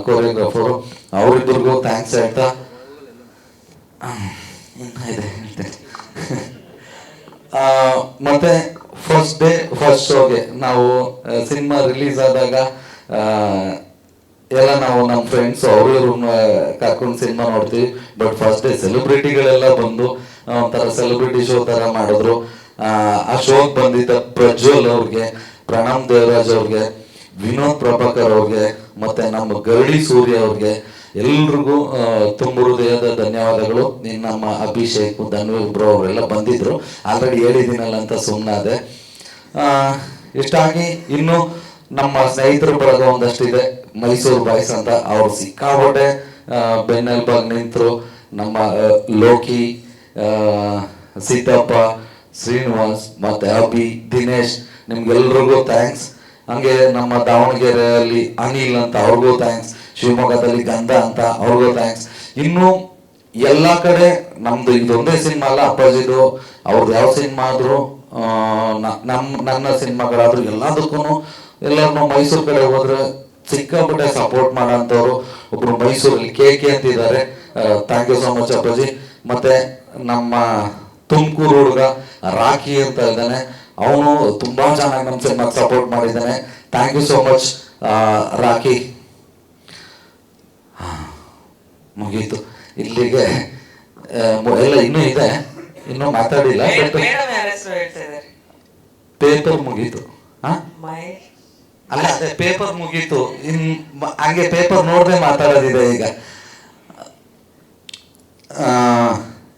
ಕೊರಿಯೋಗ್ರಾಫರು. ಅವರಿಬ್ಬರಿಗೂ ಥ್ಯಾಂಕ್ಸ್ ಹೇಳ್ತಾ ಇದೆ ಹೇಳ್ತೇನೆ. ಮತ್ತೆ ಫಸ್ಟ್ ಡೇ ಫಸ್ಟ್ ಶೋಗೆ ನಾವು ಸಿನಿಮಾ ರಿಲೀಸ್ ಆದಾಗ ಎಲ್ಲ ನಾವು ನಮ್ಮ ಫ್ರೆಂಡ್ಸ್ ಅವರು ಕರ್ಕೊಂಡು ಸಿನಿಮಾ ನೋಡ್ತೀವಿ. ಬಟ್ ಫಸ್ಟ್ ಡೇ ಸೆಲೆಬ್ರಿಟಿಗಳೆಲ್ಲ ಬಂದು ಒಂಥರ ಸೆಲೆಬ್ರಿಟಿ ಶೋ ತರ ಮಾಡಿದ್ರು. ಆ ಶೋಗೆ ಬಂದಿದ್ದ ಪ್ರಜ್ವಲ್ ಅವ್ರಿಗೆ, ಪ್ರಣಮ್ ದೇವರಾಜ್ ಅವ್ರಿಗೆ, ವಿನೋದ್ ಪ್ರಭಾಕರ್ ಅವ್ರಿಗೆ, ಮತ್ತೆ ನಮ್ಮ ಗರಡಿ ಸೂರ್ಯ ಅವ್ರಿಗೆ ಎಲ್ರಿಗೂ ತುಂಬ ಹೃದಯದ ಧನ್ಯವಾದಗಳು. ನಮ್ಮ ಅಭಿಷೇಕ್ ಧನ್ವೀರ್ ಬ್ರೋ ಅವರೆಲ್ಲ ಬಂದಿದ್ರು, ಆಲ್ರೆಡಿ ಹೇಳಿದ್ದೀನಲ್ಲ ಅಂತ ಸುಮ್ಮನಾದೆ. ಇಷ್ಟಾಗಿ ಇನ್ನು ನಮ್ಮ ಸ್ನೇಹಿತರ ಬಳಗ ಒಂದಷ್ಟಿದೆ, ಮೈಸೂರು ಬಾಯ್ಸ್ ಅಂತ. ಅವ್ರು ಸಿಕ್ಕಾಪಟ್ಟೆ ಬೆನ್ನೆಲುಬಾಗಿ ನಿಂತರು. ನಮ್ಮ ಲೋಕಿ, ಸಿದ್ದಪ್ಪ, ಶ್ರೀನಿವಾಸ್ ಮತ್ತೆ ಅಭಿ, ದಿನೇಶ್, ನಿಮ್ಗೆಲ್ರಿಗೂ ಥ್ಯಾಂಕ್ಸ್. ಹಂಗೆ ನಮ್ಮ ದಾವಣಗೆರೆಯಲ್ಲಿ ಅನಿಲ್ ಅಂತ, ಅವ್ರಿಗೂ ಥ್ಯಾಂಕ್ಸ್. ಶಿವಮೊಗ್ಗದಲ್ಲಿ ಗಂಧ ಅಂತ, ಅವ್ರಿಗೂ ಥ್ಯಾಂಕ್ಸ್. ಇನ್ನು ಎಲ್ಲ ಕಡೆ ನಮ್ದು ಇದೊಂದೇ ಸಿನಿಮಾ ಅಲ್ಲ ಅಪ್ಪಾಜಿದು, ಅವ್ರದ್ದು ಯಾವ ಸಿನಿಮಾ ಆದ್ರೂ ನನ್ನ ಸಿನಿಮಾಗಳಾದ್ರೂ ಎಲ್ಲದಕ್ಕೂ ಎಲ್ಲರೂ ಮೈಸೂರು ಕಡೆ ಹೋದ್ರೆ ಸಿಕ್ಕಾಪಟ್ಟೆ ಸಪೋರ್ಟ್ ಮಾಡೋಂಥವ್ರು ಒಬ್ರು ಮೈಸೂರಲ್ಲಿ KK ಅಂತಿದ್ದಾರೆ. ಥ್ಯಾಂಕ್ ಯು ಸೋ ಮಚ್ ಅಪ್ಪಾಜಿ. ಮತ್ತೆ ನಮ್ಮ ತುಮಕೂರು ಹುಡುಗ ರಾಕಿ ಅಂತ ಇದ್ದಾನೆ, ಅವನು ತುಂಬಾ ಚೆನ್ನಾಗಿ ನಮ್ಮ ಸಿನಿಮಾಗೆ ಸಪೋರ್ಟ್ ಮಾಡಿದ್ದಾನೆ. Thank you so much Rocky. ಮುಗೀತು ಇಲ್ಲಿಗೆ. ಎಲ್ಲ ಇನ್ನೂ ಇದೆ, ಇನ್ನೂ ಮಾತಾಡಿಲ್ಲ. ಪೇಪರ್ ಮುಗೀತು. ಅಲ್ಲ ಅದೇ ಪೇಪರ್ ಮುಗೀತು. ಹಂಗೆ ಪೇಪರ್ ನೋಡದೆ ಮಾತಾಡೋದಿದೆ ಈಗ.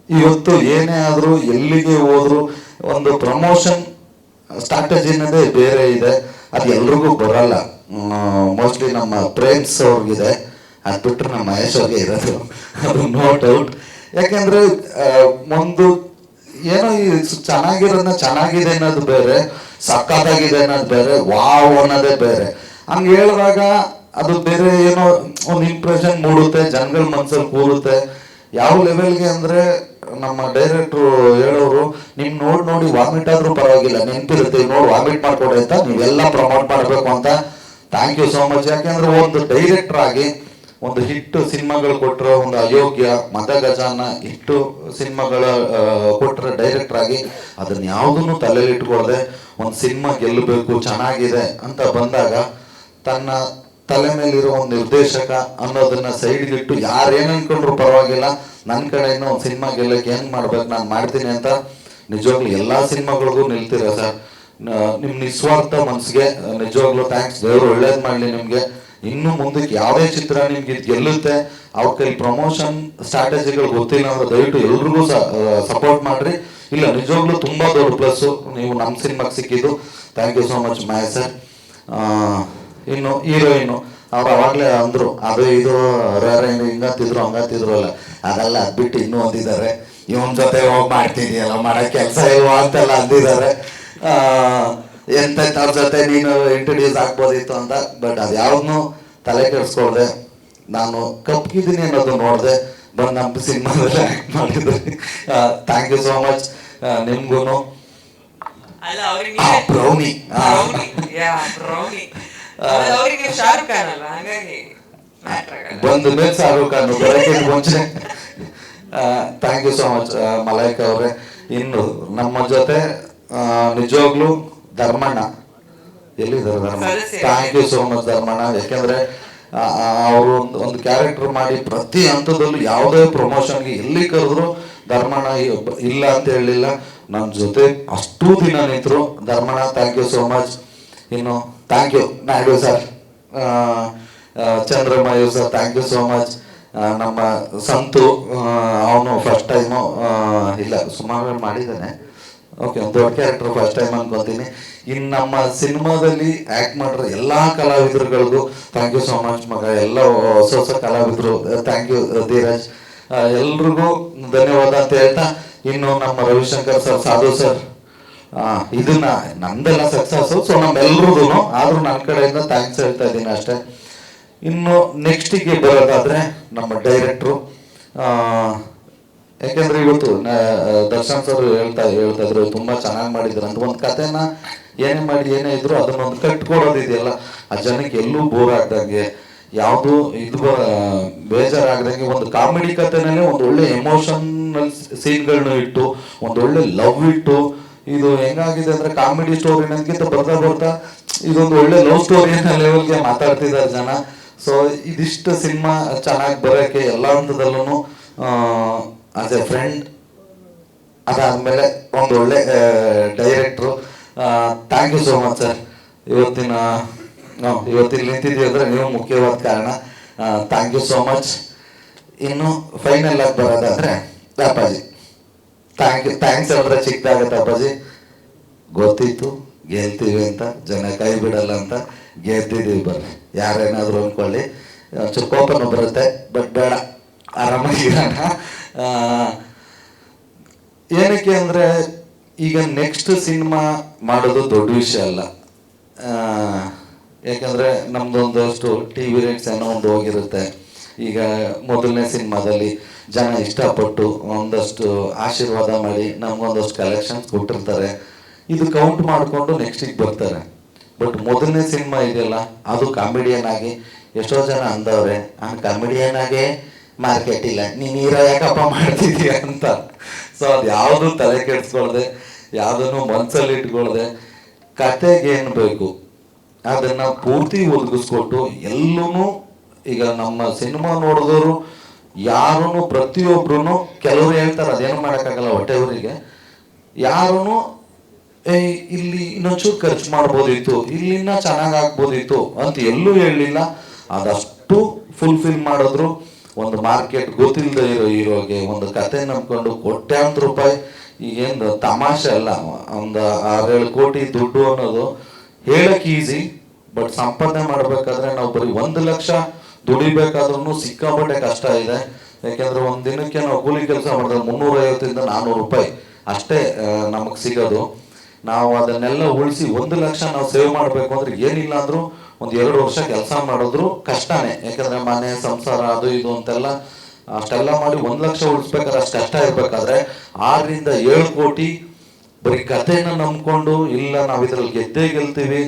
ಇವತ್ತು ಏನೇ ಆದ್ರೂ ಎಲ್ಲಿಗೆ ಹೋದ್ರು ಒಂದು ಪ್ರಮೋಷನ್ ಸ್ಟ್ರಾಟಜಿ ಅನ್ನೋದೇ ಬೇರೆ ಇದೆ. ಅದು ಎಲ್ರಿಗೂ ಬರಲ್ಲ. ಮೋಸ್ಟ್ಲಿ ನಮ್ಮ ಪ್ರೇಮ್ಸ್ ಅವ್ರಿಗಿದೆ, ಅದು ಬಿಟ್ಟರೆ ನಮ್ಮ ಮಹೇಶ್ ಅವ್ರಿಗೆ ಇರೋದು, ಅದು ನೋ ಡೌಟ್. ಯಾಕೆಂದ್ರೆ ಒಂದು ಏನೋ ಈ ಚೆನ್ನಾಗಿರೋದನ್ನ ಚೆನ್ನಾಗಿದೆ ಅನ್ನೋದು ಬೇರೆ, ಸಕ್ಕತ್ತಾಗಿದೆ ಅನ್ನೋದು ಬೇರೆ, ವಾವ್ ಅನ್ನೋದೇ ಬೇರೆ. ಹಂಗೆ ಹೇಳಿದಾಗ ಅದು ಬೇರೆ ಏನೋ ಒಂದು ಇಂಪ್ರೆಷನ್ ಮೂಡುತ್ತೆ, ಜನಗಳ ಮನ್ಸಲ್ಲಿ ಕೂರುತ್ತೆ. ಯಾವ ಲೆವೆಲ್ಗೆ ಅಂದ್ರೆ ನಮ್ಮ ಡೈರೆಕ್ಟ್ರು ಹೇಳೋರು, ನಿಮ್ ನೋಡಿ ವಾಮಿಟ್ ಆದ್ರೂ ಪರವಾಗಿಲ್ಲ, ನೆನಪಿರುತ್ತೆ, ನೋಡಿ ವಾಮಿಟ್ ಮಾಡ್ಕೊಡಿ ಅಂತ ನೀವೆಲ್ಲ ಪ್ರಮೋಟ್ ಮಾಡಬೇಕು ಅಂತ. Thank you so much. ಯಾಕೆಂದ್ರೆ ಒಂದು ಡೈರೆಕ್ಟರ್ ಆಗಿ ಒಂದು ಹಿಟ್ಟು ಸಿನಿಮಾಗಳು ಕೊಟ್ಟರೆ, ಒಂದು ಅಯೋಗ್ಯ, ಮದಗಜಾನ ಹಿಟ್ಟು ಸಿನಿಮಾಗಳ ಕೊಟ್ಟರೆ ಡೈರೆಕ್ಟರ್ ಆಗಿ ಅದನ್ನ ಯಾವುದನ್ನು ತಲೆಯಲ್ಲಿ ಇಟ್ಕೊಳ್ಳದೆ ಒಂದು ಸಿನಿಮಾ ಗೆಲ್ಲಬೇಕು, ಚೆನ್ನಾಗಿದೆ ಅಂತ ಬಂದಾಗ ತನ್ನ ತಲೆ ಮೇಲಿರೋ ಒಂದು ನಿರ್ದೇಶಕ ಅನ್ನೋದನ್ನ ಸೈಡ್ಗಿಟ್ಟು ಯಾರೇನು ಅನ್ಕೊಂಡ್ರು ಪರವಾಗಿಲ್ಲ, ನನ್ನ ಕಡೆಯಿಂದ ಒಂದು ಸಿನಿಮಾ ಗೆಲ್ಲಕ್ಕೆ ಹೆಂಗ್ ಮಾಡ್ಬೇಕು ನಾನು ಮಾಡ್ತೀನಿ ಅಂತ ನಿಜವಾಗ್ಲೂ ಎಲ್ಲಾ ಸಿನಿಮಾಗಳಿಗೂ ನಿಲ್ತೀರ ಸರ್. ನಿಮ್ಮ ನಿಸ್ವಾರ್ಥ ಮನಸ್ಸಿಗೆ ನಿಜವಾಗ್ಲೂ ಥ್ಯಾಂಕ್ಸ್. ದೇವರು ಒಳ್ಳೇದು ಮಾಡಲಿ ನಿಮಗೆ. ಇನ್ನು ಮುಂದಕ್ಕೆ ಯಾವುದೇ ಚಿತ್ರ ನಿಮ್ಗೆ ಇದು ಗೆಲ್ಲುತ್ತೆ, ಅವ್ರ ಕೈ ಪ್ರಮೋಷನ್ ಸ್ಟ್ರಾಟಜಿಗಳು ಗೊತ್ತಿಲ್ಲ ಅಂದ್ರೆ ದಯವಿಟ್ಟು ಎಲ್ರಿಗೂ ಸಪೋರ್ಟ್ ಮಾಡ್ರಿ. ಇಲ್ಲ ನಿಜವಾಗ್ಲೂ ತುಂಬಾ ದೊಡ್ಡ ಪ್ಲಸ್ಸು ನೀವು ನಮ್ಮ ಸಿನಿಮಾಗೆ ಸಿಕ್ಕಿದ್ದು. Thank you so much Maya sir. ಇನ್ನು ಹೀರೋಯಿನ್ನು ಅವ್ರು ಅವಾಗಲೇ ಅಂದರು, ಅದು ಇದು ಹಿಂಗಂತಿದ್ರು ಹಂಗಂತಿದ್ರು ಅಲ್ಲ, ಅದೆಲ್ಲ ಅದ್ಬಿಟ್ಟು ಇನ್ನೂ ಅಂದಿದ್ದಾರೆ, ಇವನ್ ಜೊತೆ ಹೋಗಿ ಮಾಡ್ತಿದೀಯಲ್ಲ, ಮಾಡೋ ಕೆಲಸ ಇಲ್ವಾ ಅಂತೆಲ್ಲ ಅಂದಿದ್ದಾರೆ. ಎಂತ ಜೊತೆ ನೀನು ಇಂಟ್ರೊಡ್ಯೂಸ್ ಆಗ್ಬೋದಿತ್ತು ಅಂತ. ಬಟ್ ಅದು ಯಾವ್ದನ್ನೂ ತಲೆ ಕೆಡಿಸ್ಕೊಳ್ದೆ, ನಾನು ಕಪ್ಪಿದ್ದೀನಿ ಅನ್ನೋದು ನೋಡಿದೆ, ಬಂದು ನಮ್ಮ ಸಿನಿಮಾದಲ್ಲಿ ಆ್ಯಕ್ಟ್ ಮಾಡಿದ್ರಿ. ಥ್ಯಾಂಕ್ ಯು ಸೋ ಮಚ್ ನಿಮ್ಗೂ. ಬ್ರೌನಿ ಬಂದ ಮೇಲೆ ಶಾರುಖ್ ಖಾನ್ ಬರೋಕ್ಕೆ ಮುಂಚೆ. Thank you so much Malaika ಅವರೇ. ಇನ್ನು ನಮ್ಮ ಜೊತೆ ನಿಜವಾಗ್ಲೂ ಧರ್ಮಣ್ಣ ಎಲ್ಲಿದ್ದಾರೆ? Dharmanna, thank you so much Dharmanna. ಯಾಕೆಂದ್ರೆ ಅವರು ಒಂದು ಕ್ಯಾರೆಕ್ಟರ್ ಮಾಡಿ ಪ್ರತಿ ಹಂತದಲ್ಲೂ ಯಾವುದೇ ಪ್ರಮೋಷನ್ಗೆ ಎಲ್ಲಿ ಕರೆದ್ರು ಧರ್ಮಣ್ಣ ಇಲ್ಲ ಅಂತ ಹೇಳಿಲ್ಲ, ನನ್ನ ಜೊತೆ ಅಷ್ಟು ದಿನ ನಿಂತರು Dharmanna. Thank you so much. ಇನ್ನು thank you Naidu sir, Chandramayya sir, thank you so much. ನಮ್ಮ ಸಂತು, ಅವನು ಫಸ್ಟ್ ಟೈಮು ಇಲ್ಲ ಸುಮಾರು ಮಾಡಿದ್ದಾನೆ, ಓಕೆ ಒಂದು ದೊಡ್ಡ ಕ್ಯಾರೆಕ್ಟರ್ ಫಸ್ಟ್ ಟೈಮ್ ಅನ್ಕೊತೀನಿ. ಇನ್ನು ನಮ್ಮ ಸಿನಿಮಾದಲ್ಲಿ ಆ್ಯಕ್ಟ್ ಮಾಡಿರೋ ಎಲ್ಲ ಕಲಾವಿದರುಗಳಿಗೂ ಥ್ಯಾಂಕ್ ಯು ಸೋ ಮಚ್ ಮಗ. ಎಲ್ಲ ಹೊಸ ಹೊಸ ಕಲಾವಿದರು, ಥ್ಯಾಂಕ್ ಯು ಧೀರಜ್, ಎಲ್ರಿಗೂ ಧನ್ಯವಾದ ಅಂತ ಹೇಳ್ತಾ, ಇನ್ನು ನಮ್ಮ ರವಿಶಂಕರ್ ಸರ್, ಸಾಧು ಸರ್, ಇದನ್ನ ನಮ್ದೆಲ್ಲ ಸಕ್ಸಸ್ಸು, ಸೊ ನಮ್ಮೆಲ್ರಿಗೂ ಆದರೂ ನನ್ನ ಕಡೆಯಿಂದ ಥ್ಯಾಂಕ್ಸ್ ಹೇಳ್ತಾ ಇದ್ದೀನಿ ಅಷ್ಟೇ. ಇನ್ನು ನೆಕ್ಸ್ಟಿಗೆ ಬರೋದಾದ್ರೆ ನಮ್ಮ ಡೈರೆಕ್ಟ್ರು, ಯಾಕೆಂದ್ರೆ ಇವತ್ತು ದರ್ಶನ್ ಸರ್ ಹೇಳ್ತಾ ಇದ್ರು ತುಂಬಾ ಚೆನ್ನಾಗಿ ಮಾಡಿದ್ರು ಅಂತ. ಒಂದು ಕಥೆನ ಏನೇ ಮಾಡಿ ಏನೇ ಇದ್ರು ಅದನ್ನೊಂದು ಕಟ್ಕೊಡೋದಿದೆಯಲ್ಲ, ಆ ಜನಕ್ಕೆ ಎಲ್ಲೂ ಬೋರ್ ಆಗ್ದಂಗೆ, ಯಾವುದು ಇದು ಬೇಜಾರಾಗ್ದಂಗೆ ಒಂದು ಕಾಮಿಡಿ ಕಥೆನಲ್ಲೇ ಒಂದು ಒಳ್ಳೆ ಎಮೋಷನಲ್ ಸೀನ್ಗಳನ್ನ ಇಟ್ಟು ಒಂದು ಒಳ್ಳೆ ಲವ್ ಇಟ್ಟು, ಇದು ಹೆಂಗಾಗಿದೆ ಅಂದ್ರೆ ಕಾಮಿಡಿ ಸ್ಟೋರಿ ನನಗಿಂತ ಬರ್ತಾ ಇದೊಂದು ಒಳ್ಳೆ ಲವ್ ಸ್ಟೋರಿ ಅನ್ನೋ ಲೆವೆಲ್ಗೆ ಮಾತಾಡ್ತಿದ್ದಾರೆ ಜನ. ಸೊ ಇದಿಷ್ಟು ಸಿನಿಮಾ ಚೆನ್ನಾಗಿ ಬರೋಕ್ಕೆ ಎಲ್ಲ ಹಂತದಲ್ಲೂ ಆಸ್ ಎ ಫ್ರೆಂಡ್, ಅದಾದ್ಮೇಲೆ ಒಂದು ಒಳ್ಳೆ director. Thank you so much sir. ಇವತ್ತಿಲ್ಲಿ ನಿಂತಿದ್ದೀವಿ ಅಂದರೆ ನೀವು ಮುಖ್ಯವಾದ ಕಾರಣ. Thank you so much. ಇನ್ನು ಫೈನಲ್ ಆಗಿ ಬರೋದಾದ್ರೆ ಅಪ್ಪಾಜಿ, ಥ್ಯಾಂಕ್ಸ್ ಹೇಳಿದ್ರೆ ಚಿಕ್ಕದಾಗತ್ತೆ ಅಪ್ಪಾಜಿ. ಗೊತ್ತಿತ್ತು ಗೆಲ್ತೀವಿ ಅಂತ, ಜನ ಕೈ ಬಿಡಲ್ಲ ಅಂತ, ಗೆದ್ದಿದ್ದೀವಿ. ಬರ್ರಿ, ಯಾರೇನಾದರೂ ಅಂದ್ಕೊಳ್ಳಿ, ಒಂಚೂರು ಕೋಪನೂ ಬರುತ್ತೆ, ಬಟ್ ಬೇಡ, ಆರಾಮಾಗಿರೋಣ. ಏನಕ್ಕೆ ಅಂದರೆ ಈಗ ನೆಕ್ಸ್ಟ್ ಸಿನಿಮಾ ಮಾಡೋದು ದೊಡ್ಡ ವಿಷಯ ಅಲ್ಲ. ಯಾಕಂದರೆ ನಮ್ದೊಂದಷ್ಟು ಟಿ ವಿ ರೇಟ್ಸ್ ಏನೋ ಒಂದು ಹೋಗಿರುತ್ತೆ. ಈಗ ಮೊದಲನೇ ಸಿನಿಮಾದಲ್ಲಿ ಜನ ಇಷ್ಟಪಟ್ಟು ಒಂದಷ್ಟು ಆಶೀರ್ವಾದ ಮಾಡಿ ನಮಗೊಂದಷ್ಟು ಕಲೆಕ್ಷನ್ಸ್ ಕೊಟ್ಟಿರ್ತಾರೆ. ಇದು ಕೌಂಟ್ ಮಾಡಿಕೊಂಡು ನೆಕ್ಸ್ಟಿಗೆ ಬರ್ತಾರೆ. ಬಟ್ ಮೊದಲನೇ ಸಿನಿಮಾ ಇದೆಯಲ್ಲ, ಅದು ಕಾಮಿಡಿಯನ್ ಆಗಿ ಎಷ್ಟೋ ಜನ ಅಂದವ್ರೆ, ಕಾಮಿಡಿಯನ್ ಆಗೇ ಮಾರ್ಕೆಟ್ ಇಲ್ಲ, ನೀನು ಹೀರೋ ಯಾಕಪ್ಪ ಮಾಡ್ತಿದ್ದೀಯ ಅಂತ. ಸೊ ಅದು ಯಾವುದು ತಲೆ ಕೆಡಿಸ್ಕೊಳ್ದೆ, ಯಾವುದನ್ನು ಮನಸ್ಸಲ್ಲಿ ಇಟ್ಕೊಳ್ದೆ, ಕತೆಗೆ ಏನು ಬೇಕು ಅದನ್ನು ಪೂರ್ತಿ ಒದಗಿಸ್ಕೊಟ್ಟು ಎಲ್ಲೂ. ಈಗ ನಮ್ಮ ಸಿನಿಮಾ ನೋಡಿದವರು ಯಾರೂ ಪ್ರತಿಯೊಬ್ಬರೂ, ಕೆಲವರು ಹೇಳ್ತಾರೆ ಅದೇನು ಮಾಡೋಕ್ಕಾಗಲ್ಲ ಹೊಟ್ಟೆಯವರಿಗೆ, ಯಾರೂ ಇಲ್ಲಿ ಇನ್ನೊಂಚೂರು ಖರ್ಚು ಮಾಡ್ಬೋದಿತ್ತು, ಇಲ್ಲಿನ್ನ ಚೆನ್ನಾಗಿ ಆಗ್ಬೋದಿತ್ತು ಅಂತ ಎಲ್ಲೂ ಹೇಳಲಿಲ್ಲ. ಅದಷ್ಟು ಫುಲ್ಫಿಲ್ ಮಾಡಿದ್ರು. ಒಂದು ಮಾರ್ಕೆಟ್ ಗೊತ್ತಿಲ್ಲದೆ ಇರೋ ಹೀರೋಗೆ ಒಂದು ಕತೆ ನಂಬ್ಕೊಂಡು ಕೋಟ್ಯಾಂತರ ರೂಪಾಯಿ, ಈಗೇನು ತಮಾಷೆ ಅಲ್ಲ, ಒಂದು 6-7 ಕೋಟಿ ದುಡ್ಡು ಅನ್ನೋದು ಹೇಳಕ್ಕೆ ಈಸಿ, ಬಟ್ ಸಂಪಾದನೆ ಮಾಡಬೇಕಾದ್ರೆ ನಾವು ಬರೀ 1 ಲಕ್ಷ ದುಡಿಬೇಕಾದ್ರೂ ಸಿಕ್ಕಾಪಟ್ಟೆ ಕಷ್ಟ ಇದೆ. ಯಾಕೆಂದ್ರೆ ಒಂದು ದಿನಕ್ಕೆ ನಾವು ಕೂಲಿ ಕೆಲಸ ಮಾಡಿದ್ರೆ 350 - 400 ರೂಪಾಯಿ ಅಷ್ಟೇ ನಮಗೆ ಸಿಗೋದು. ನಾವು ಅದನ್ನೆಲ್ಲ ಉಳಿಸಿ 1 ಲಕ್ಷ ನಾವು ಸೇವ್ ಮಾಡಬೇಕು ಅಂದ್ರೆ ಏನಿಲ್ಲ ಅಂದ್ರೂ ಒಂದು 2 ವರ್ಷ ಕೆಲಸ ಮಾಡಿದ್ರು ಕಷ್ಟನೇ. ಯಾಕಂದ್ರೆ ಮನೆ ಸಂಸಾರ ಅದು ಇದು ಅಂತೆಲ್ಲ ಅಷ್ಟೆಲ್ಲ ಮಾಡಿ 1 ಲಕ್ಷ ಉಳಿಸ್ಬೇಕಾದ್ರೆ ಅಷ್ಟು ಕಷ್ಟ ಇರ್ಬೇಕಾದ್ರೆ 6-7 ಕೋಟಿ ಬರೀ ಕಥೆನ ನಂಬ್ಕೊಂಡು, ಇಲ್ಲ ನಾವು ಇದ್ರಲ್ಲಿ ಗೆಲ್ತೀವಿ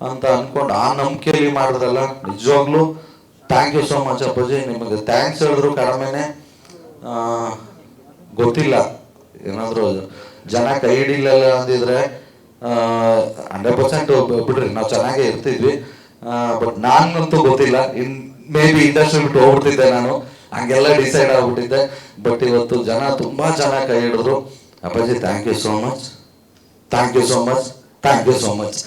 ಅಂತ ಅನ್ಕೊಂಡು ಆ ನಂಬಿಕೆಯಲ್ಲಿ ಮಾಡಿದ್ರಲ್ಲ, ನಿಜವಾಗ್ಲೂ ಥ್ಯಾಂಕ್ ಯು ಸೋ ಮಚ್ ಅಪ್ಪಾಜಿ. ನಿಮಗೆ ಥ್ಯಾಂಕ್ಸ್ ಹೇಳಿದ್ರು ಕಡಿಮೆನೆ. ಗೊತ್ತಿಲ್ಲ, ಏನಾದರೂ ಜನ ಕೈ ಹಿಡಿಲಿಲ್ಲ ಅಂದಿದ್ರೆ 100% ಬಿಡ್ರಿ, ನಾವು ಚೆನ್ನಾಗೇ ಇರ್ತಿದ್ವಿ. ಬಟ್ ನಾನಂತೂ ಗೊತ್ತಿಲ್ಲ, ಮೇ ಬಿ ಇಂಡಸ್ಟ್ರಿ ಬಿಟ್ಟು ಹೋಗ್ಬಿಡ್ತಿದ್ದೆ ನಾನು, ಹಂಗೆಲ್ಲ ಡಿಸೈಡ್ ಆಗ್ಬಿಟ್ಟಿದ್ದೆ. ಬಟ್ ಇವತ್ತು ಜನ ತುಂಬ ಚೆನ್ನಾಗಿ ಕೈ ಹಿಡಿದ್ರು. Appaji thank you so much, thank you so much. Thank you so much.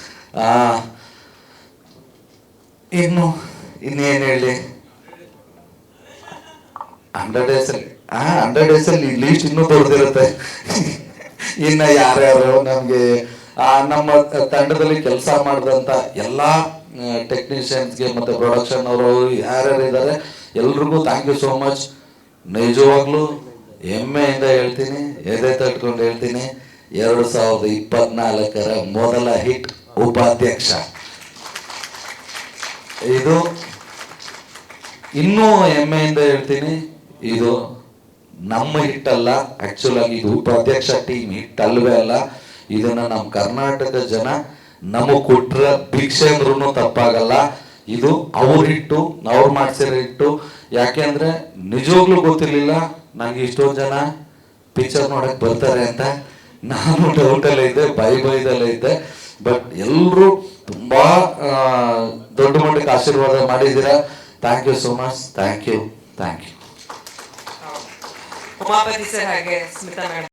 ಇನ್ನೇನು ಹೇಳಿ, 100 ಡೇಸಲ್ಲಿ 100 ಡೇಸಲ್ಲಿ ಲೀಸ್ಟ್ ಇನ್ನೂ ದೊಡ್ಡದಿರುತ್ತೆ. ಇನ್ನು ಯಾರ್ಯಾರು ನಮಗೆ ನಮ್ಮ ತಂಡದಲ್ಲಿ ಕೆಲಸ ಮಾಡಿದಂಥ ಎಲ್ಲ ಟೆಕ್ನಿಷಿಯನ್ಸ್ಗೆ ಮತ್ತು ಪ್ರೊಡಕ್ಷನ್ ಅವರು ಯಾರ್ಯಾರು ಇದ್ದಾರೆ ಎಲ್ರಿಗೂ ಥ್ಯಾಂಕ್ ಯು ಸೋ ಮಚ್. ನಿಜವಾಗ್ಲೂ ಹೆಮ್ಮೆಯಿಂದ ಹೇಳ್ತೀನಿ, ಎದೆ ತಟ್ಕೊಂಡು ಹೇಳ್ತೀನಿ, 2024 ಮೊದಲ ಹಿಟ್ ಉಪಾಧ್ಯಕ್ಷ. ಇದು ಇನ್ನೂ ಹೆಮ್ಮೆಯಿಂದ ಹೇಳ್ತೀನಿ, ಇದು ನಮ್ಮ ಹಿಟ್ ಅಲ್ಲ, ಆಕ್ಚುಲ್ ಆಗಿ ಇದು ಉಪಾಧ್ಯಕ್ಷ ಟೀಮ್ ಹಿಟ್ ಅಲ್ವೇ ಅಲ್ಲ. ಇದನ್ನ ನಮ್ಮ ಕರ್ನಾಟಕ ಜನ ನಮಗ್ ಕೊಟ್ರ ಭಿಕ್ಷೆ ಅಂದ್ರೂ ತಪ್ಪಾಗಲ್ಲ. ಇದು ಅವ್ರ ಹಿಟ್ಟು, ಅವ್ರು ಮಾಡ್ಸಿರೋ ಹಿಟ್ಟು. ಯಾಕೆಂದ್ರೆ ನಿಜವಾಗ್ಲೂ ಗೊತ್ತಿರ್ಲಿಲ್ಲ ನಂಗೆ ಇಷ್ಟೊಂದು ಜನ ಪಿಕ್ಚರ್ ನೋಡಕ್ ಬರ್ತಾರೆ ಅಂತ. ನಾನು ಡೌಟಲ್ಲೇ ಇದ್ದೆ, ಬೈದಲ್ಲೇ ಇದ್ದೆ. ಬಟ್ ಎಲ್ಲರೂ ತುಂಬಾ ದೊಡ್ಡ ಮಟ್ಟಕ್ಕೆ ಆಶೀರ್ವಾದ ಮಾಡಿದ್ದೀರಾ. Thank you so much. Thank you. Umapathi sir ಹಾಗೆ ಸ್ಮಿತಾ ಮೇಡಮ್.